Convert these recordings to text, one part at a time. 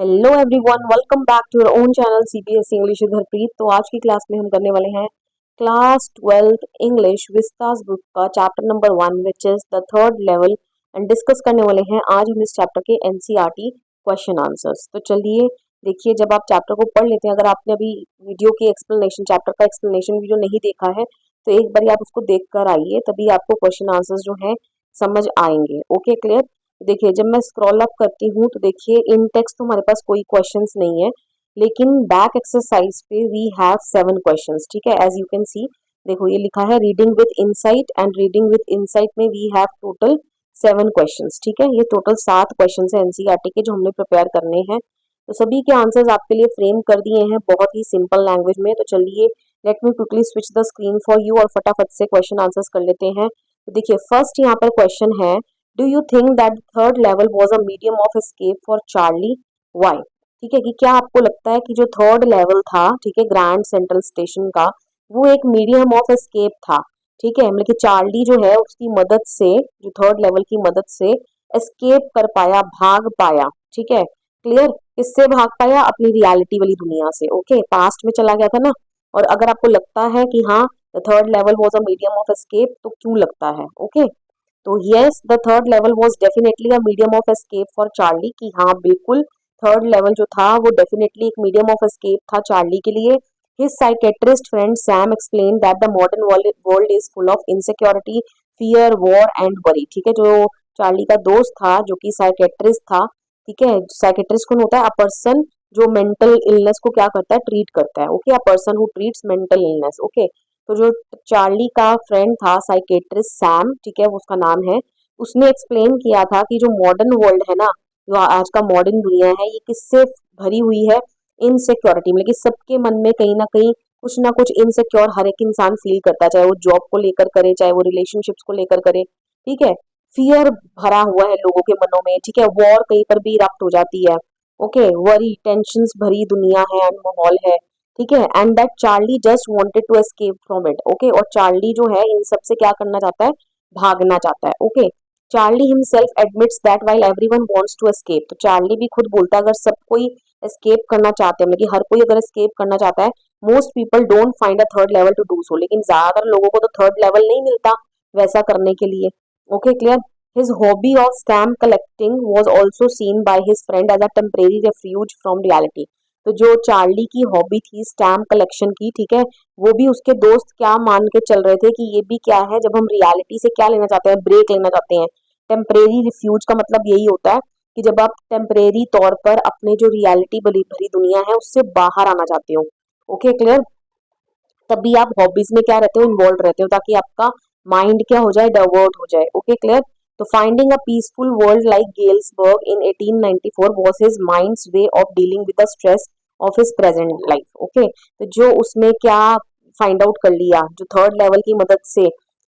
Hello everyone, welcome back to your own channel CBSE English with Harpreet. तो आज की class में हम करने वाले हैं class 12th English Vistas book का chapter number 1 which is the third level and discuss करने वाले हैं आज हम इस चैप्टर के एनसीईआरटी क्वेश्चन आंसर्स। तो चलिए देखिए, जब आप चैप्टर को पढ़ लेते हैं, अगर आपने अभी वीडियो की एक्सप्लेनेशन चैप्टर का एक्सप्लेनेशन वीडियो नहीं देखा है तो एक बार आप उसको देख कर आइए, तभी आपको क्वेश्चन आंसर्स जो है समझ आएंगे। Okay, clear. देखिए, जब मैं स्क्रॉल अप करती हूँ तो देखिए इन टेक्स्ट तो हमारे पास कोई क्वेश्चंस नहीं है, लेकिन बैक एक्सरसाइज पे वी हैव 7 क्वेश्चंस। ठीक है, एज यू कैन सी, देखो ये लिखा है reading with insight, and reading with insight में वी हैव टोटल 7 क्वेश्चंस। ठीक है, ये टोटल 7 क्वेश्चंस है एनसीईआरटी के जो हमने प्रिपेयर करने हैं। तो सभी के आंसर्स आपके लिए फ्रेम कर दिए हैं बहुत ही सिंपल लैंग्वेज में। तो चलिए let me quickly switch the screen for you और फटाफट से क्वेश्चन आंसर्स कर लेते हैं। तो देखिए फर्स्ट यहाँ पर क्वेश्चन है, do you think that third level was a medium of escape for Charlie, why? ठीक है, कि क्या आपको लगता है कि जो थर्ड लेवल था, ठीक है, ग्रैंड सेंट्रल स्टेशन का, वो एक मीडियम ऑफ एस्केप था। ठीक है, मतलब कि चार्ली जो है उसकी मदद से, जो थर्ड लेवल की मदद से एस्केप कर पाया, भाग पाया। ठीक है, क्लियर। किससे भाग पाया? अपनी रियलिटी वाली दुनिया से। ओके, पास्ट में चला गया था ना। और अगर आपको लगता है कि हाँ the third level was a medium of escape, तो क्यों लगता है? ओके, तो yes, the third level was definitely a medium of escape for Charlie, कि हाँ बिल्कुल थर्ड लेवल जो था वो डेफिनेटली एक मीडियम ऑफ एस्केप था चार्ली के लिए। His psychiatrist friend Sam explain that the modern world is full of insecurity, fear, war and worry. ठीक है, जो चार्ली का दोस्त था जो कि साइकेट्रिस्ट था, ठीक है, साइकेट्रिस्ट कौन होता है? अ पर्सन जो मेंटल इलनेस को क्या करता है? ट्रीट करता है। Okay, a person who treats mental illness. Okay, तो जो चार्ली का फ्रेंड था साइकेट्रिस्ट सैम, ठीक है, वो उसका नाम है, उसने एक्सप्लेन किया था कि जो मॉडर्न वर्ल्ड है ना, जो आज का मॉडर्न दुनिया है, ये किससे भरी हुई है? इनसिक्योरिटी, मतलब कि सबके मन में कहीं ना कुछ इनसिक्योर हर एक इंसान फील करता है, चाहे वो जॉब को लेकर करे, चाहे वो रिलेशनशिप्स को लेकर करे। ठीक है, फियर भरा हुआ है लोगों के मनों में। ठीक है, वॉर कहीं पर भी इरप्ट हो जाती है। ओके, वरी, टेंशंस भरी दुनिया है एंड माहौल है। ठीक है, and that Charlie just wanted to escape from it. Okay, और चार्ली जो है इन सब से क्या करना चाहता है? भागना चाहता है। Okay, Charlie himself admits that while everyone wants to escape, तो चार्ली भी खुद बोलता है अगर सब कोई एस्केप करना चाहते हैं, मतलब कि हर कोई अगर एस्केप करना चाहता है, most people don't find a third level to do so, लेकिन ज्यादातर लोगों को तो थर्ड लेवल नहीं मिलता वैसा करने के लिए। Okay, clear. His hobby of stamp collecting was also seen by his friend as a temporary refuge from reality. तो जो चार्ली की हॉबी थी स्टैम्प कलेक्शन की, ठीक है, वो भी उसके दोस्त क्या मान के चल रहे थे कि ये भी क्या है, जब हम रियलिटी से क्या लेना चाहते हैं? ब्रेक लेना चाहते हैं। टेम्परेरी रिफ्यूज का मतलब यही होता है कि जब आप टेम्परेरी तौर पर अपने जो रियलिटी भरी भरी दुनिया है उससे बाहर आना चाहते हो। Okay, clear. तभी आप हॉबीज में क्या रहते हो? इन्वॉल्व रहते हो, ताकि आपका माइंड क्या हो जाए? डाइवर्ट हो जाए। Okay, clear. तो finding a peaceful world like Galesburg in 1894 was his mind's way of dealing with the stress of his present life. Okay, तो जो उसने क्या फाइंड आउट कर लिया जो थर्ड लेवल की मदद से,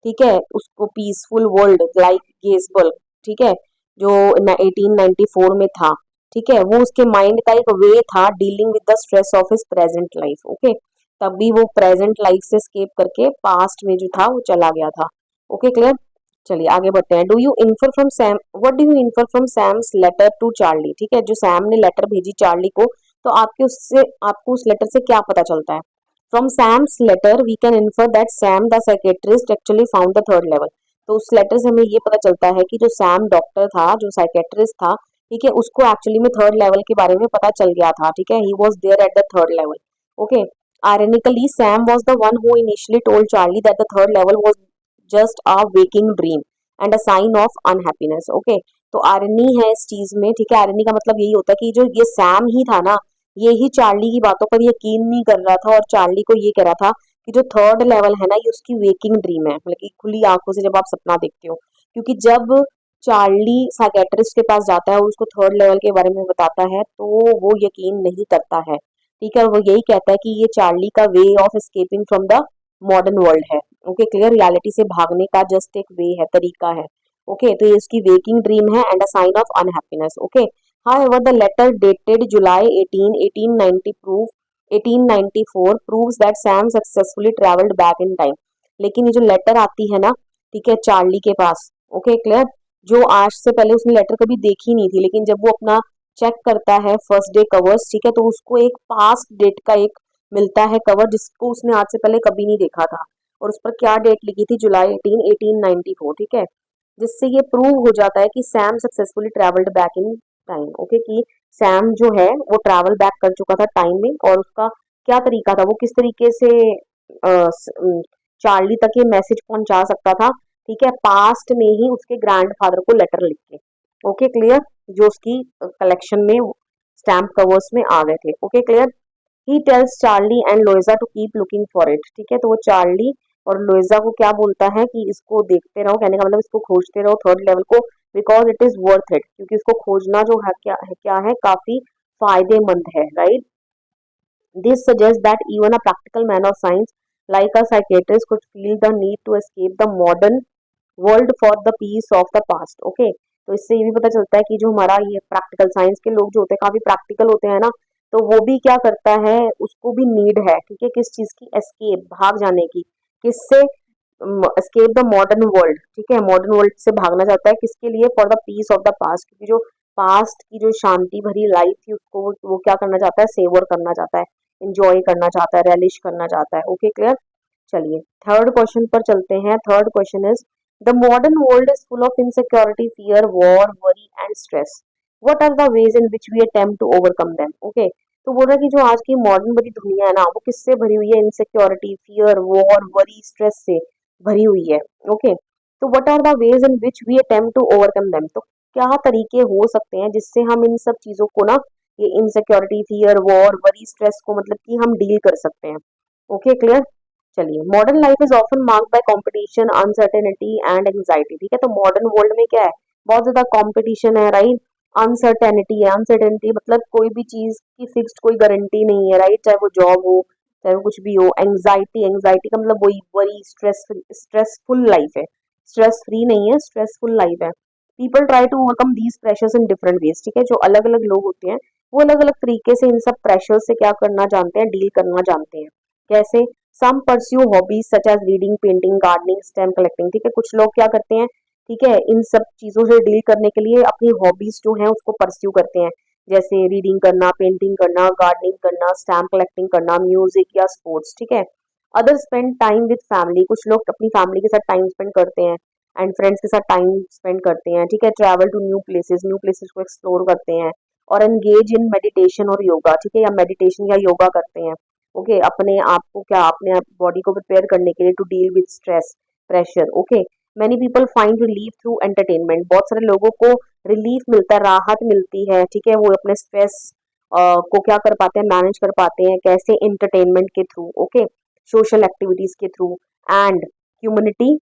ठीक है, उसको पीसफुल वर्ल्ड लाइक गेल्सबर्ग, ठीक है, जो 1894 में था, ठीक है, वो उसके माइंड का एक वे था dealing with the stress of his present life. Okay, तभी वो प्रेजेंट लाइफ से स्केप करके पास्ट में जो था वो चला गया था। Okay, clear. चलिए आगे बढ़ते हैं। Do you infer from Sam, what do you infer from Sam's letter to Charlie? ठीक है, जो सैम ने लेटर भेजी चार्ली को, तो आपको उस लेटर से क्या पता चलता है? From Sam's letter we can infer that Sam the psychiatrist actually found the third level. तो उस लेटर से हमें ये पता चलता है कि जो सैम डॉक्टर था, जो साइकेट्रिस्ट था, ठीक है, उसको एक्चुअली में थर्ड लेवल के बारे में पता चल गया था। ठीक है, he was there at the third level. Okay, ironically, Sam was the one who initially told Charlie that the third level was just a waking dream and a sign of unhappiness. Okay, तो irony है इस चीज में। ठीक है, irony का मतलब यही होता है कि जो ये सैम ही था ना, ये ही चार्ली की बातों पर यकीन नहीं कर रहा था और चार्ली को ये कह रहा था कि जो थर्ड लेवल है ना, ये उसकी वेकिंग ड्रीम है, मतलब कि खुली आंखों से जब आप सपना देखते हो। क्योंकि जब चार्ली साइकेट्रिस्ट के पास जाता है और उसको थर्ड लेवल के बारे में बताता है, तो वो यकीन नहीं करता है। ठीक है, वो यही कहता है कि ये चार्ली का way of escaping from the modern world है। ओके, क्लियर, रियलिटी से भागने का जस्ट एक वे है, तरीका है। ओके, तो ये इसकी वेकिंग ड्रीम है and a sign of unhappiness. Okay, however the letter dated July 18 1890 proof 1894 proves that Sam successfully traveled back in time। लेकिन ये जो लेटर आती है ना, ठीक है, चार्ली के पास, ओके, क्लियर, जो आज से पहले उसने लेटर कभी देखी नहीं थी, लेकिन जब वो अपना चेक करता है फर्स्ट डे कवर्स, ठीक है, तो उसको एक पास्ट डेट का एक मिलता है कवर जिसको उसने आज से पहले कभी नहीं देखा था, और उस पर क्या डेट लिखी थी, जुलाई 18 1894, ठीक है, जिससे ये प्रूव हो जाता है कि Sam successfully travelled back in time. Okay, कि सैम जो है वो ट्रैवल बैक कर चुका था टाइम में, और उसका क्या तरीका था, वो किस तरीके से चार्ली तक ये मैसेज पहुंचा सकता था, ठीक है, पास्ट में ही उसके ग्रैंडफादर को लेटर लिख के। ओके क्लियर, जो उसकी कलेक्शन में स्टैम्प कवर्स में आ गए थे। Okay clear, he tells Charley and Louisa to keep looking for it, ठीक है, तो वो चार्ली और लोइजा को क्या बोलता है कि इसको देखते रहो, कहने का मतलब इसको खोजते रहो थर्ड लेवल को, because it is worth it, क्योंकि इसको खोजना जो है क्या है काफी फायदेमंद है, right. This suggests that even a practical man of science like a psychiatrist could feel the need to escape the modern world for the peace of the past. Okay, तो इससे ये भी पता चलता है कि जो हमारा ये प्रैक्टिकल साइंस के लोग जो होते हैं काफी प्रैक्टिकल होते हैं ना, तो वो भी क्या करता है, उसको भी नीड है, ठीक है, किस चीज की, एस्केप, भाग जाने की, किससे, एस्केप द मॉडर्न वर्ल्ड, ठीक है, मॉडर्न वर्ल्ड से भागना चाहता है, किसके लिए, for the peace of the past, क्योंकि जो पास्ट की जो शांति भरी लाइफ थी उसको वो क्या करना चाहता है, सेवर करना चाहता है, इंजॉय करना चाहता है, रेलिश करना चाहता है। ओके क्लियर, चलिए थर्ड क्वेश्चन पर चलते हैं। Third question is, the modern world is full of insecurity, fear, war, worry and stress, what are the ways in which we attempt to overcome them. Okay, तो बोल रहा है कि जो आज की मॉडर्न बड़ी दुनिया है ना, वो किससे भरी हुई है, insecurity, fear, war, worry, stress से भरी हुई है। ओके, तो what are the ways in which we attempt to overcome them, तो क्या तरीके हो सकते हैं जिससे हम इन सब चीजों को ना, ये insecurity, fear, war, worry, stress को मतलब कि हम डील कर सकते हैं। ओके क्लियर, चलिए, modern life is often marked by competition, uncertainty and anxiety, ठीक है, तो मॉडर्न वर्ल्ड में क्या है, बहुत ज्यादा कंपटीशन है, राइट, अनसर्टेनिटी है, अनसर्टेनिटी मतलब कोई भी चीज की फिक्स्ड कोई गारंटी नहीं है, राइट, चाहे वो जॉब हो, चाहे वो कुछ भी हो, एंग्जाइटी, एंग्जाइटी का मतलब वही वरी, स्ट्रेसफुल लाइफ है, स्ट्रेस फ्री नहीं है, स्ट्रेसफुल लाइफ है। People try to overcome these pressures in different ways, ठीक है, जो अलग अलग लोग होते हैं वो अलग अलग तरीके से इन सब प्रेशर से क्या करना जानते हैं, डील करना जानते हैं। कैसे, some pursue hobbies such as reading, painting, gardening, stamp collecting, ठीक है, कुछ लोग क्या करते हैं, ठीक है, इन सब चीजों से डील करने के लिए अपनी हॉबीज जो है उसको परस्यू करते हैं, जैसे रीडिंग करना, पेंटिंग करना, गार्डनिंग करना, स्टैम्प कलेक्टिंग करना, म्यूजिक या स्पोर्ट्स, ठीक है। Other spend time with family, कुछ लोग अपनी फैमिली के साथ टाइम स्पेंड करते हैं, एंड फ्रेंड्स के साथ टाइम स्पेंड करते हैं, ठीक है, ट्रैवल टू न्यू प्लेसेस को एक्सप्लोर करते हैं, और एंगेज इन मेडिटेशन और योगा, ठीक है, या मेडिटेशन या योगा करते हैं। ओके, अपने आप को क्या, अपने आप बॉडी को प्रिपेयर करने के लिए, to deal with stress, pressure. Okay, many people find relief through entertainment, बहुत सारे लोगों को रिलीफ मिलता है, राहत मिलती है, ठीक है, वो अपने स्ट्रेस को क्या कर पाते हैं, मैनेज कर पाते हैं, कैसे, एंटरटेनमेंट के थ्रू, ओके, सोशल एक्टिविटीज के थ्रू, एंड ह्यूमनिटी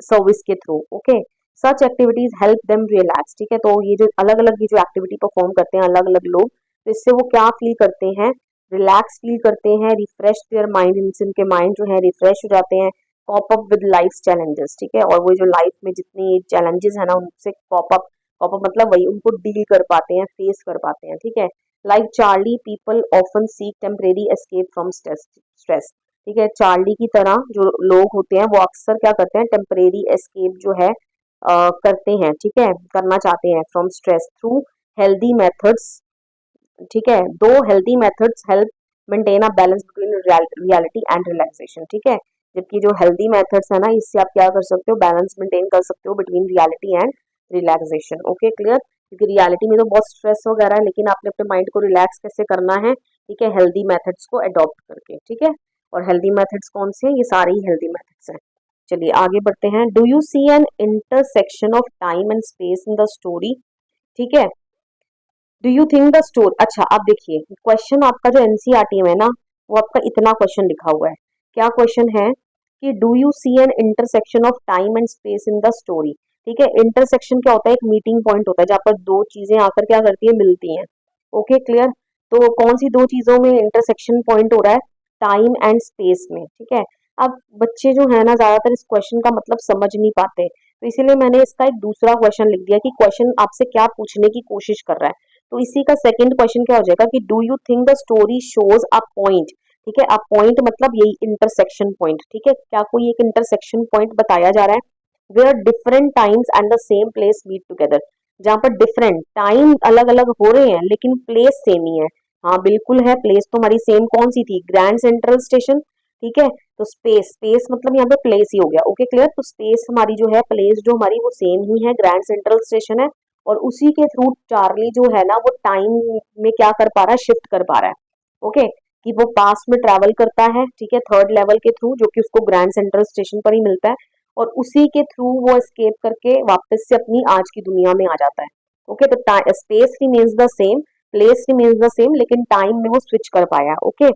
सर्विस के थ्रू। ओके, सच एक्टिविटीज हेल्प देम रिलैक्स, ठीक है, तो ये जो अलग अलग ये जो एक्टिविटी परफॉर्म करते हैं अलग अलग लोग, तो इससे वो क्या फील करते हैं, रिलैक्स फील करते हैं, रिफ्रेश देयर माइंड, इनसे उनके माइंड जो है रिफ्रेश हो जाते हैं, cope up with life challenges, ठीक है, और वो जो लाइफ में जितनी चैलेंजेस है ना उनसे कॉप अप मतलब वही उनको डील कर पाते हैं, फेस कर पाते हैं, ठीक है। Like Charlie, people often seek temporary escape from stress, ठीक है, चार्ली की तरह जो लोग होते हैं वो अक्सर क्या करते हैं, टेम्परेरी एस्केप जो है करते हैं, ठीक है, करना चाहते हैं from stress through healthy methods, ठीक है, दो healthy methods help maintain a balance between reality and relaxation, ठीक है, जबकि जो हेल्दी मेथड्स है ना इससे आप क्या कर सकते हो, बैलेंस मेंटेन कर सकते हो between reality and relaxation. Okay clear, क्योंकि रियलिटी में तो बहुत स्ट्रेस वगैरह है, लेकिन आपने अपने माइंड को रिलैक्स कैसे करना है, ठीक है, हेल्दी मेथड्स को अडॉप्ट करके, ठीक है, और हेल्दी मेथड्स कौन से हैं, ये सारे ही हेल्दी मेथड्स हैं। चलिए आगे बढ़ते हैं। Do you see an intersection of time and space in the story, ठीक है, do you think the story, अच्छा आप देखिए क्वेश्चन आपका जो एनसीईआरटी में है ना वो आपका इतना क्वेश्चन लिखा हुआ है, क्या क्वेश्चन है कि do you see an intersection of time and space in the story, ठीक है, इंटरसेक्शन क्या होता है, एक मीटिंग पॉइंट होता है जहाँ पर दो चीजें आकर क्या करती है, मिलती हैं। ओके क्लियर, तो कौन सी दो चीजों में इंटरसेक्शन पॉइंट हो रहा है, टाइम एंड स्पेस में, ठीक है। अब बच्चे जो है ना ज्यादातर इस क्वेश्चन का मतलब समझ नहीं पाते, तो इसीलिए मैंने इसका एक दूसरा क्वेश्चन लिख दिया कि क्वेश्चन आपसे क्या पूछने की कोशिश कर रहा है, तो इसी का सेकंड क्वेश्चन क्या हो जाएगा कि do you think the story shows a point, ठीक है, अ पॉइंट मतलब यही इंटरसेक्शन पॉइंट, ठीक है, क्या कोई एक इंटरसेक्शन पॉइंट बताया जा रहा है where different times and the same place meet together, जहाँ पर डिफरेंट टाइम अलग अलग हो रहे हैं लेकिन प्लेस सेम ही है। हाँ बिल्कुल है, प्लेस तो हमारी सेम कौन सी थी, ग्रैंड सेंट्रल स्टेशन। ठीक है, तो स्पेस, स्पेस मतलब यहाँ पे प्लेस ही हो गया। ओके क्लियर, तो स्पेस हमारी जो है, प्लेस जो हमारी वो सेम ही है, ग्रैंड सेंट्रल स्टेशन है। और उसी के थ्रू चार्ली जो है ना वो टाइम में क्या कर पा रहा है, शिफ्ट कर पा रहा है। ओके, कि वो पास्ट में ट्रैवल करता है, ठीक है, थर्ड लेवल के थ्रू, जो कि उसको ग्रैंड सेंट्रल स्टेशन पर ही मिलता है। और उसी के थ्रू वो एस्केप करके वापस से अपनी आज की दुनिया में आ जाता है। ओके, तो space remains the same, place remains the same, लेकिन टाइम में वो स्विच कर पाया। ओके,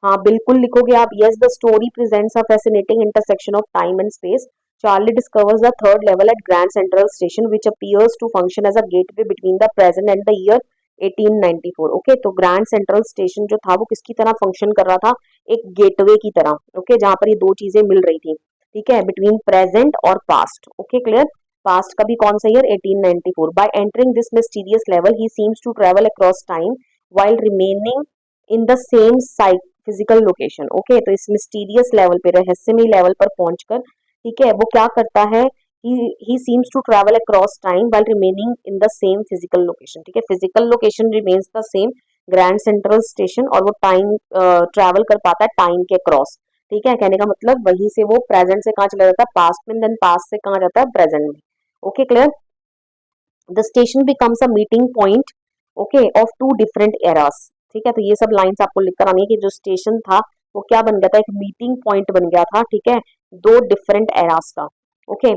हाँ बिल्कुल लिखोगे आप, yes the story presents a fascinating intersection of time and space. Charlie discovers the third level at Grand Central Station, which appears to function as a gateway between the present and the year 1894। Okay, तो grand central station जो था वो किसकी तरह function कर रहा था, एक गेटवे की तरह। ओके, जहां पर ये दो चीजें मिल रही थी, ठीक है, बिटवीन प्रेजेंट और पास्ट। ओके क्लियर, पास्ट का भी कौन सा year, 1894। By entering this mysterious level he seems to travel across time while remaining in the same physical location. Okay, तो इस मिस्टीरियस लेवल पे, रहस्यमय लेवल पर पहुंचकर, ठीक है, वो क्या करता है, he seems to travel across time while remaining in the same physical location। ठीक है, physical location remains the same, grand central station, और वो टाइम ट्रैवल कर पाता है टाइम के क्रॉस। ठीक है, कहने का मतलब वहीं से वो प्रेजेंट से कहाँ चला जाता है, पास्ट में, देन पास्ट से कहाँ जाता है, प्रेजेंट में। Okay clear, the station becomes a meeting point, okay, of two different eras. ठीक है, तो ये सब लाइंस आपको लिखकर आनी है कि जो स्टेशन था वो क्या बन गया था, एक मीटिंग पॉइंट बन गया था। ठीक है, दो डिफरेंट एरास का। Okay,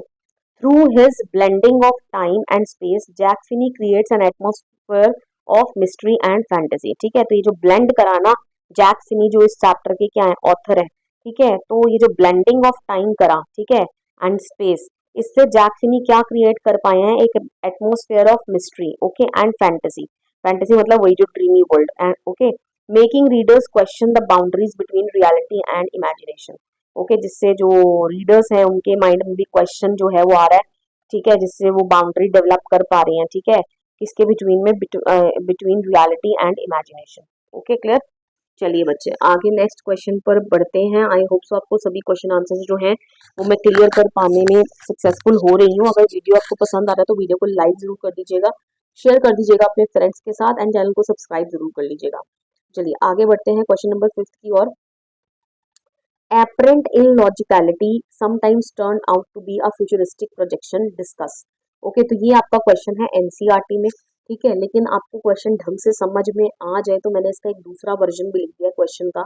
through his blending of time and space Jack Finney creates an atmosphere of mystery and fantasy. ठीक है, तो ये जो ब्लेंड करा ना, जैक फिनी जो इस चैप्टर के क्या है, ऑथर है। ठीक है, तो ये जो ब्लेंडिंग ऑफ टाइम करा, ठीक है, एंड स्पेस, इससे जैक फिनी क्या क्रिएट कर पाए हैं, एक atmosphere of mystery, okay, and fantasy. Fantasy मतलब वही जो dreamy world, and okay, making readers question the boundaries between reality and imagination. Okay, जिससे जो रीडर्स हैं उनके माइंड में भी क्वेश्चन जो है वो आ रहा है। ठीक है, जिससे वो बाउंड्री डेवलप कर पा रही हैं। ठीक है, किसके बिटवीन में, between reality and imagination. Okay clear, चलिए बच्चे आगे नेक्स्ट क्वेश्चन पर बढ़ते हैं। आई होप सो आपको सभी क्वेश्चन आंसर्स जो हैं वो मैं क्लियर कर पाने में सक्सेसफुल हो रही हूँ। अगर वीडियो आपको पसंद आ रहा है तो वीडियो को लाइक जरूर कर दीजिएगा, शेयर कर दीजिएगा अपने फ्रेंड्स के साथ, एंड चैनल को सब्सक्राइब जरूर कर लीजिएगा। चलिए आगे बढ़ते हैं क्वेश्चन नंबर 5 की ओर। apparent illogicality sometimes turn out to be a futuristic projection, discuss। Okay, तो ये आपका क्वेश्चन है एनसीईआरटी में। ठीक है, लेकिन आपको क्वेश्चन ढंग से समझ में आ जाए तो मैंने इसका एक दूसरा वर्जन भी लिख दिया क्वेश्चन का।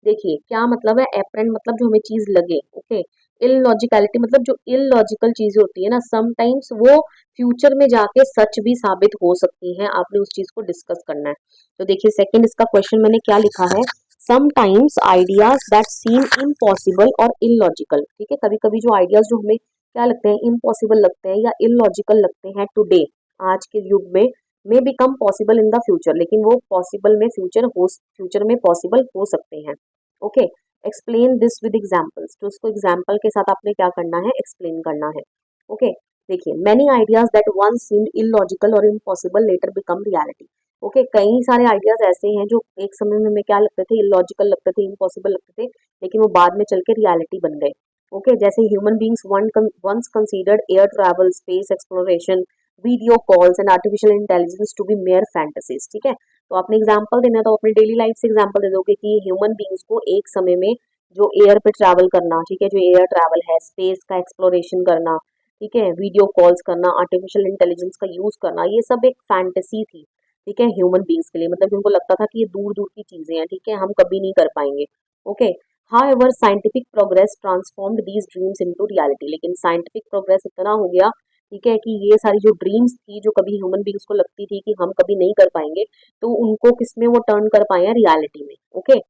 देखिए क्या मतलब है, एपरेंट मतलब जो हमें चीज लगे। ओके, इलॉजिकलिटी मतलब जो इलॉजिकल चीजें होती है ना, समटाइम्स वो फ्यूचर में जाके सच भी साबित हो सकती हैं, आपने उस चीज को डिस्कस करना है। तो देखिए सेकंड इसका क्वेश्चन मैंने क्या लिखा है, sometimes ideas that seem impossible और इलॉजिकल। ठीक है, कभी कभी जो आइडियाज जो हमें क्या लगते हैं, इम्पॉसिबल लगते हैं या इलॉजिकल लगते हैं टुडे, आज के युग में, may become possible in the future, लेकिन वो पॉसिबल में फ्यूचर में पॉसिबल हो सकते हैं। Okay, explain this with examples, तो उसको एग्जाम्पल के साथ आपने क्या करना है, एक्सप्लेन करना है। ओके, देखिए many ideas that once seemed illogical और impossible later become reality. Okay, कई सारे आइडियाज ऐसे हैं जो एक समय में हमें क्या लगते थे, इलॉजिकल लगते थे, इम्पॉसिबल लगते थे, लेकिन वो बाद में चल के रियलिटी बन गए। ओके, जैसे human beings once considered air travel, space exploration, video calls and artificial intelligence to be mere fantasies. ठीक है, तो आपने एग्जांपल देना है तो अपनी डेली लाइफ से एग्जांपल दे दोगे कि ह्यूमन बींग्स को एक समय में जो एयर पे ट्रैवल करना, ठीक है, जो एयर ट्रैवल है, स्पेस का एक्सप्लोरेशन करना, ठीक है, वीडियो कॉल्स करना, आर्टिफिशियल इंटेलिजेंस का यूज करना, ये सब एक फैंटेसी थी। ठीक है, ह्यूमन बींग्स के लिए, मतलब कि उनको लगता था कि ये दूर दूर की चीजें हैं, ठीक है, हम कभी नहीं कर पाएंगे। Okay, however scientific progress transformed these dreams into reality, लेकिन साइंटिफिक प्रोग्रेस इतना हो गया, ठीक है, कि ये सारी जो ड्रीम्स थी जो कभी ह्यूमन बींग्स को लगती थी कि हम कभी नहीं कर पाएंगे, तो उनको किसमें वो टर्न कर पाए हैं, रियलिटी में। Okay,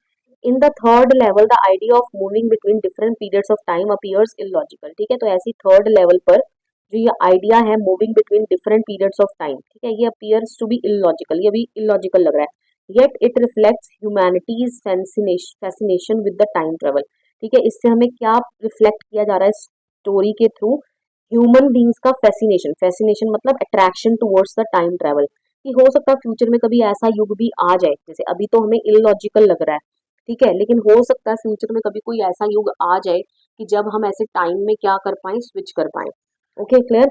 in the third level the idea of moving between different periods of time appears illogical. ठीक है, तो ऐसी थर्ड लेवल पर जो ये आइडिया है moving between different periods of time, ठीक है, ये अपीयर्स टू बी इलॉजिकल, ये भी इलॉजिकल लग रहा है। Yet it reflects humanities fascination with the time travel. ठीक है, इससे हमें क्या रिफ्लेक्ट किया जा रहा है स्टोरी के थ्रू, ह्यूमन बींग्स का फैसिनेशन, फैसिनेशन मतलब attraction towards the time travel, कि हो सकता है फ्यूचर में कभी ऐसा युग भी आ जाए, जैसे अभी तो हमें इलॉजिकल लग रहा है, ठीक है, लेकिन हो सकता है फ्यूचर में कभी कोई ऐसा युग आ जाए कि जब हम ऐसे टाइम में क्या कर पाए, स्विच कर पाए। ओके क्लियर,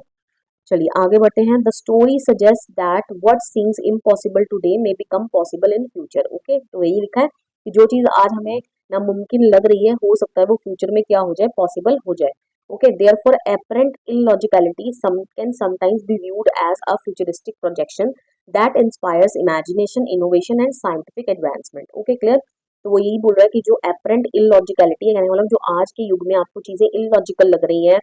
चलिए आगे बढ़ते हैं। The story suggest that what seems impossible today may become possible in future. Okay, तो यही लिखा है कि जो चीज आज हमें नामुमकिन लग रही है, हो सकता है वो फ्यूचर में क्या हो जाए, पॉसिबल हो जाए। Okay, therefore apparent illogicality can sometimes be viewed as a futuristic projection that inspires imagination, innovation and scientific advancement. Okay, clear. तो वो यही बोल रहा है कि जो apparent illogicality है, यानी मतलब जो आज के युग में आपको चीजें illogical लग रही है,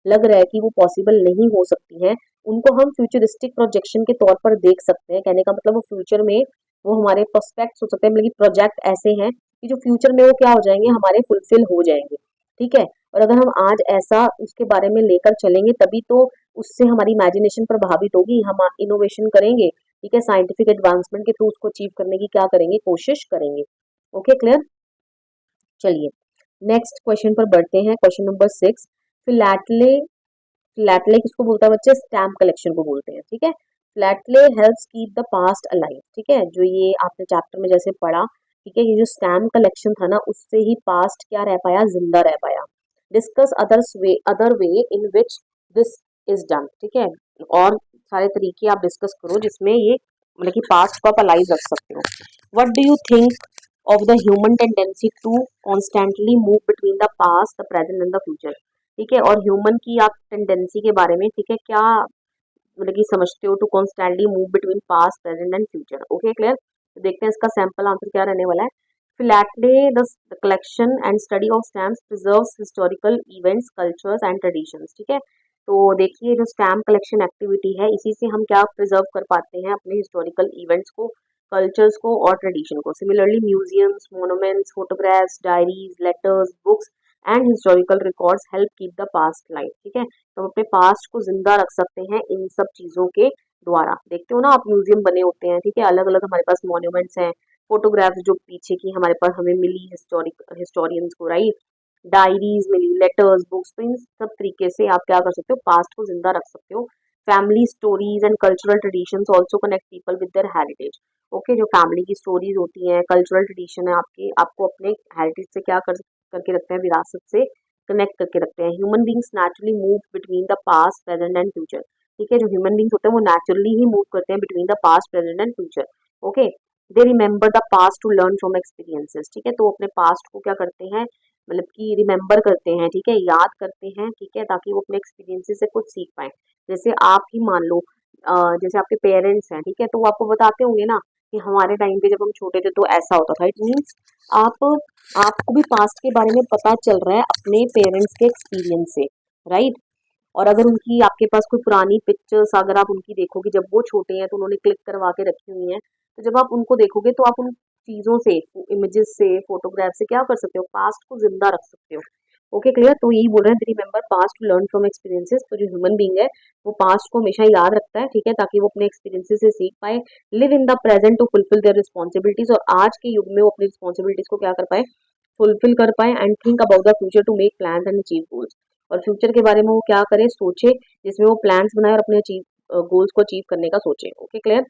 लग रहा है कि वो पॉसिबल नहीं हो सकती हैं, उनको हम फ्यूचरिस्टिक प्रोजेक्शन के तौर पर देख सकते हैं। कहने का मतलब वो फ्यूचर में वो हमारे प्रोस्पेक्ट्स हो सकते हैं, मतलब प्रोजेक्ट ऐसे हैं कि जो फ्यूचर में वो क्या हो जाएंगे, हमारे फुलफिल हो जाएंगे। ठीक है, और अगर हम आज ऐसा उसके बारे में लेकर चलेंगे तभी तो उससे हमारी इमेजिनेशन प्रभावित होगी, हम इनोवेशन करेंगे। ठीक है, साइंटिफिक एडवांसमेंट के थ्रू उसको अचीव करने की क्या करेंगे, कोशिश करेंगे। Okay, clear. चलिए नेक्स्ट क्वेश्चन पर बढ़ते हैं। Question number 6। फिलैटले, फिलैटले किसको बोलता है बच्चे, स्टैम्प कलेक्शन को बोलते हैं। ठीक है, philately helps keep the past alive. ठीक है, जो ये आपने चैप्टर में जैसे पढ़ा, ठीक है, ये जो स्टैम्प कलेक्शन था ना, उससे ही पास्ट क्या रह पाया, जिंदा रह पाया। Discuss other way in which this is done. ठीक है, और सारे तरीके आप डिस्कस करो जिसमें ये मतलब कि पास्ट को आप अलाइव रख सकते हो। What do you think of the human tendency to constantly move between the past, the present and the future. ठीक है, और ह्यूमन की आप टेंडेंसी के बारे में, ठीक है, क्या मतलब कि समझते हो, to constantly move between past, present and future. Okay, clear. तो देखते हैं इसका सैंपल आंसर क्या रहने वाला है। Philately the collection and study of stamps preserves historical events, cultures and traditions. ठीक है, तो देखिए जो स्टैम्प कलेक्शन एक्टिविटी है, इसी से हम क्या प्रिजर्व कर पाते हैं, अपने हिस्टोरिकल इवेंट्स को, कल्चर्स को और ट्रेडिशन को। Similarly museums, monuments, photographs, diaries, letters, books and historical records help keep the past live. ठीक है, तो हम अपने पास्ट को जिंदा रख सकते हैं इन सब चीजों के द्वारा। देखते हो ना आप, म्यूजियम बने होते हैं, ठीक है, अलग अलग हमारे पास मॉन्यूमेंट्स हैं, फोटोग्राफ्स जो पीछे की हमारे पास हमें मिली हिस्टोरियंस को, राइट, डायरीज मिली, लेटर्स, बुक्स, तो इन सब तरीके से आप क्या कर सकते हो, पास्ट को जिंदा रख सकते हो। Family stories and cultural traditions also connect people with their heritage. Okay, जो फैमिली की स्टोरीज होती हैं, कल्चरल ट्रेडिशन है आपकी, आपको अपने हेरिटेज से क्या करके रखते हैं, विरासत से कनेक्ट करके रखते हैं। Human beings naturally move between the past, present and future. ठीक है, जो ह्यूमन बींग्स होते हैं वो नेचुरली ही मूव करते हैं between the past, present and future. Okay, they remember the past to learn from experiences. ठीक है, तो अपने पास्ट को क्या करते हैं, मतलब कि रिमेंबर करते हैं, ठीक है, याद करते हैं, ठीक है, ताकि वो अपने एक्सपीरियंसेस से कुछ सीख पाए। जैसे आप ही मान लो, जैसे आपके पेरेंट्स हैं, ठीक है, तो वो आपको बताते होंगे ना कि हमारे टाइम पे जब हम छोटे थे तो ऐसा होता था। इट मीन्स आप आपको भी पास्ट के बारे में पता चल रहा है अपने पेरेंट्स के एक्सपीरियंस से, राइट। और अगर उनकी आपके पास कोई पुरानी पिक्चर्स अगर आप उनकी देखोगे, जब वो छोटे हैं तो उन्होंने क्लिक करवा के रखी हुई हैं, तो जब आप उनको देखोगे तो आप उन चीज़ों से, इमेजेस से, फोटोग्राफ से क्या कर सकते हो, पास्ट को जिंदा रख सकते हो। Okay, clear. तो यही बोल रहे हैं, remember past to learn from experiences. तो जो ह्यूमन बींग है वो पास्ट को हमेशा याद रखता है, ठीक है, ताकि वो अपने एक्सपीरियंसेस से सीख पाए। Live in the present to fulfil their responsibilities, और आज के युग में वो अपनी रिस्पॉन्सिबिलिटीज को क्या कर पाए, फुलफिल कर पाए। And think about the future to make plans and achieve goals, और फ्यूचर के बारे में वो क्या करे, सोचे, जिसमें वो प्लान्स बनाए और अपने गोल्स को अचीव करने का सोचे। Okay, clear.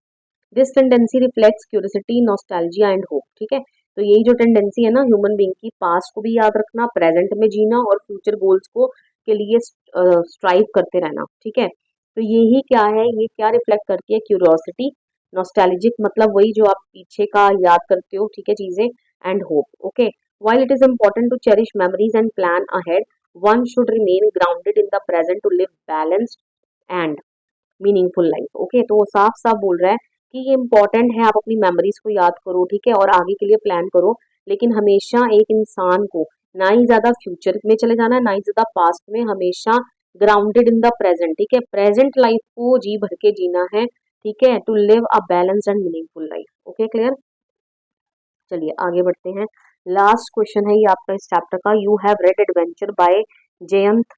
This tendency reflects curiosity, nostalgia and hope. ठीक है, तो यही जो टेंडेंसी है ना ह्यूमन बीइंग की, पास्ट को भी याद रखना, प्रेजेंट में जीना और फ्यूचर गोल्स को के लिए स्ट्राइव करते रहना। ठीक है, तो यही क्या है, ये क्या रिफ्लेक्ट करती है, क्यूरियोसिटी, नॉस्टैल्जिक मतलब वही जो आप पीछे का याद करते हो, ठीक है, चीजें, and hope. Okay, while it is important to cherish memories and plan ahead, one should remain grounded in the present to live balanced and meaningful life. Okay, तो वो साफ साफ बोल रहा है कि ये इंपॉर्टेंट है, आप अपनी मेमोरीज को याद करो, ठीक है, और आगे के लिए प्लान करो, लेकिन हमेशा एक इंसान को ना ही ज्यादा फ्यूचर में चले जाना है, ना ही ज्यादा पास्ट में, हमेशा ग्राउंडेड इन द प्रेजेंट। ठीक है, प्रेजेंट लाइफ को जी भर के जीना है, ठीक है, to live a balanced and meaningful life. Okay, clear. चलिए आगे बढ़ते हैं। लास्ट क्वेश्चन है ये आपका इस चैप्टर का। You have read Adventure by Jayant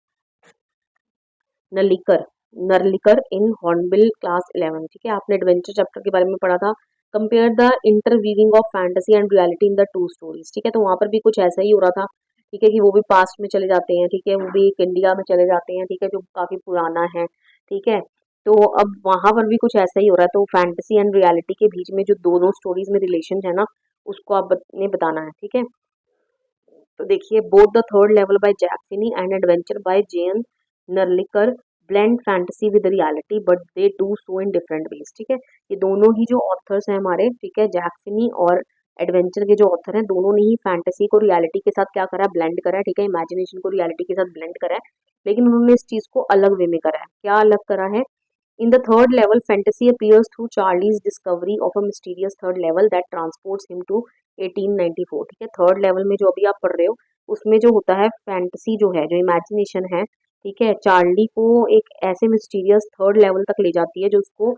Nalikar Narlikar in Hornbill class 11। ठीक है, आपने एडवेंचर चैप्टर के बारे में पढ़ा था। Compare the interweaving of fantasy and reality in the two stories. ठीक है, तो वहां पर भी कुछ ऐसा ही हो रहा था, ठीक है, कि वो भी पास्ट में चले जाते हैं, ठीक है, वो भी एक इंडिया में चले जाते हैं, ठीक है, जो काफी पुराना है। ठीक है, तो अब वहां पर भी कुछ ऐसा ही हो रहा है, तो फैंटेसी एंड रियलिटी के बीच में जो दोनों स्टोरीज में रिलेशन है ना, उसको आप ने बताना है। ठीक है, तो देखिए, both the third level by Jack Finney and Adventure by J N Narlikar blend fantasy with reality but they do so in different ways. ठीक है, ये दोनों ही जो ऑथर्स हैं हमारे, ठीक है, जैक फिनी और एडवेंचर के जो ऑथर हैं, दोनों ने ही फैंटेसी को रियलिटी के साथ क्या करा है, ब्लेंड करा है। ठीक है, इमेजिनेशन को रियलिटी के साथ ब्लेंड करा है, लेकिन उन्होंने इस चीज को अलग वे में करा है। क्या अलग करा है? In the third level, fantasy appears through Charlie's discovery of a mysterious third level that transports him to 1894। ठीक है, थर्ड लेवल में जो अभी आप पढ़ रहे हो, उसमें जो होता है फैंटेसी जो है, जो इमेजिनेशन है, ठीक है, चार्ली को एक ऐसे मिस्टीरियस थर्ड लेवल तक ले जाती है जो उसको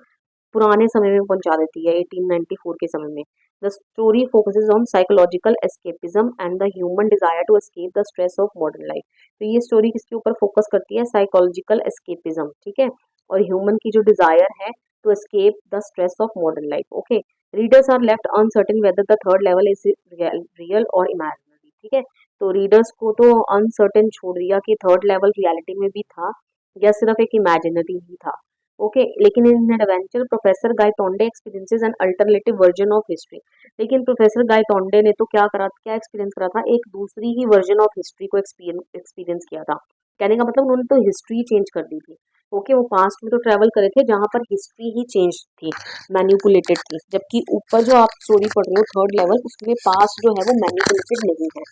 पुराने समय में पहुंचा देती है, 1894 के समय में। The story focuses on psychological escapism and the human desire to escape the stress of modern life. तो ये स्टोरी किसके ऊपर फोकस करती है? साइकोलॉजिकल एस्केपिज्म, ठीक है, और ह्यूमन की जो डिजायर है to escape the stress of modern life. Okay, readers are left uncertain whether the third level is real और इमेजिनरी। ठीक है, तो रीडर्स को तो अनसर्टेन छोड़ दिया कि थर्ड लेवल रियलिटी में भी था या सिर्फ एक इमेजिनरी ही था। ओके, लेकिन इन adventure professor Gaitonde experiences an alternative version of history. लेकिन प्रोफेसर गायतोंडे ने तो क्या एक्सपीरियंस करा था? एक दूसरी ही वर्जन ऑफ हिस्ट्री को एक्सपीरियंस किया था। कहने का मतलब उन्होंने तो हिस्ट्री चेंज कर दी थी। ओके, वो पास्ट में तो ट्रेवल करे थे जहां पर हिस्ट्री ही चेंज थी, मैनिपुलेटेड थी, जबकि ऊपर जो आप स्टोरी पढ़ रहे हो थर्ड लेवल, उसमें पास्ट जो है वो मैनिपुलेटेड नहीं है।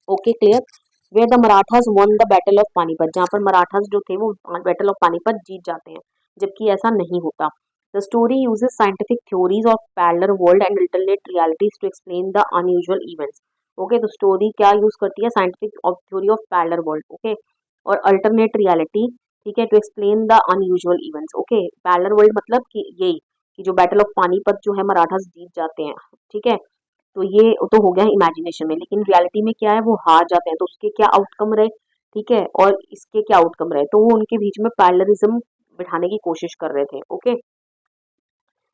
Okay, clear? Where the Marathas won the battle of Panipat, जहाँ पर मराठास जो थे वो बैटल ऑफ पानीपत जीत जाते हैं, जबकि ऐसा नहीं होता। The story uses scientific theories of parallel world and alternate realities to explain the unusual events. Okay, तो स्टोरी क्या यूज करती है? Scientific theory of parallel world, okay, और अल्टरनेट रियलिटी, ठीक है, to explain the unusual events. Okay, parallel world मतलब कि यही कि जो बैटल ऑफ पानीपत जो है मराठास जीत जाते हैं, ठीक है, तो ये तो हो गया इमेजिनेशन में, लेकिन रियलिटी में क्या है, वो हार जाते हैं, तो उसके क्या आउटकम रहे, ठीक है, और इसके क्या आउटकम रहे, तो वो उनके बीच में पैरेललिज्म बिठाने की कोशिश कर रहे थे। Okay,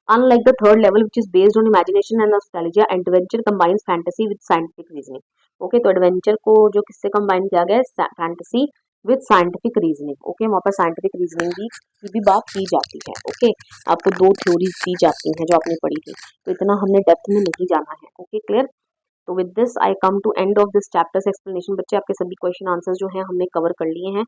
unlike the third level which is based on imagination and nostalgia, adventure combines fantasy with scientific reasoning। Okay, तो एडवेंचर को जो किससे कंबाइन किया गया है? Fantasy with scientific reasoning. Okay, वहाँ पर साइंटिफिक रीजनिंग की भी बात की जाती है। ओके, आपको दो थ्योरीज दी जाती हैं जो आपने पढ़ी थी, तो इतना हमने डेप्थ में नहीं जाना है। Okay, clear? तो with this I come to end of this chapter's explanation. बच्चे, आपके सभी क्वेश्चन आंसर्स जो हैं हमने कवर कर लिए हैं।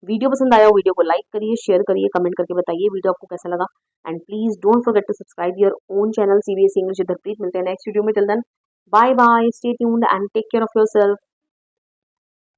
वीडियो पसंद आया हो वीडियो को लाइक करिए, शेयर करिए, कमेंट करके बताइए वीडियो आपको कैसा लगा, and please don't forget to subscribe your own channel CBSE English with Harpreet. मिलते हैं नेक्स्ट वीडियो में, till then bye bye, stay tuned and take care of yourself.